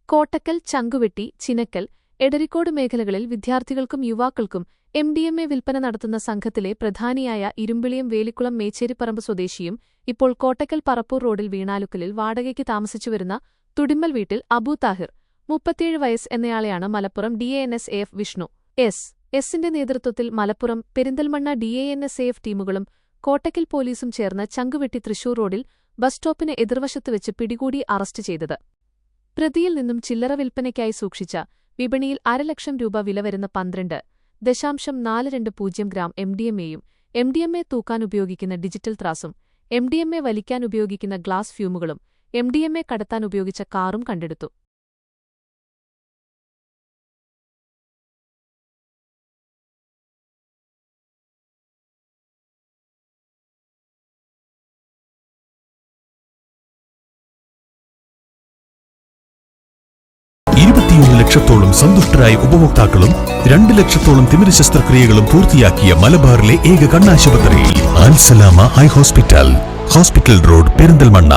കോട്ടക്കൽ, ചങ്കുവെട്ടി, ചിനക്കൽ, എടരിക്കോട് മേഖലകളിൽ വിദ്യാർത്ഥികൾക്കും യുവാക്കൾക്കും MDMA വിൽപ്പന നടത്തുന്ന സംഘത്തിലെ പ്രധാനിയായ ഇരുമ്പിളിയം വേലിക്കുളം മേച്ചേരിപ്പറമ്പ് സ്വദേശിയും ഇപ്പോൾ കോട്ടക്കൽ പറപ്പൂർ റോഡിൽ വീണാലുക്കലിൽ വാടകയ്ക്ക് താമസിച്ചുവരുന്ന തുടിമ്മൽ വീട്ടിൽ അബൂ താഹിർ 37 വയസ്സ് എന്നയാളെയാണ് മലപ്പുറം DANSAF വിഷ്ണു എസിന്റെ നേതൃത്വത്തിൽ മലപ്പുറം, പെരിന്തൽമണ്ണ DANSAF ടീമുകളും കോട്ടക്കൽ പോലീസും ചേർന്ന് ചങ്കുവെട്ടി തൃശൂർ റോഡിൽ ബസ് സ്റ്റോപ്പിന് എതിർവശത്ത് വെച്ച് പിടികൂടി അറസ്റ്റ് ചെയ്തത്. പ്രതിയിൽ നിന്നും ചില്ലറ വിൽപ്പനയ്ക്കായി സൂക്ഷിച്ച വിപണിയിൽ ₹1,00,000 വില വരുന്ന 12.42 ഗ്രാം MDMAയും MDMA തൂക്കാനുപയോഗിക്കുന്ന ഡിജിറ്റൽ ത്രാസും MDMA വലിക്കാനുപയോഗിക്കുന്ന ഗ്ലാസ് ഫ്യൂമുകളും MDMA കടത്താനുപയോഗിച്ച കാറും കണ്ടെടുത്തു. ലക്ഷത്തോളം സന്തുഷ്ടരായ ഉപഭോക്താക്കളും 2 ലക്ഷത്തോളം തിമിര ശസ്ത്രക്രിയകളും പൂർത്തിയാക്കിയ മലബാറിലെ ഏക കണ്ണാശുപത്രി Al Salama eye hospital road, Perinthalmanna.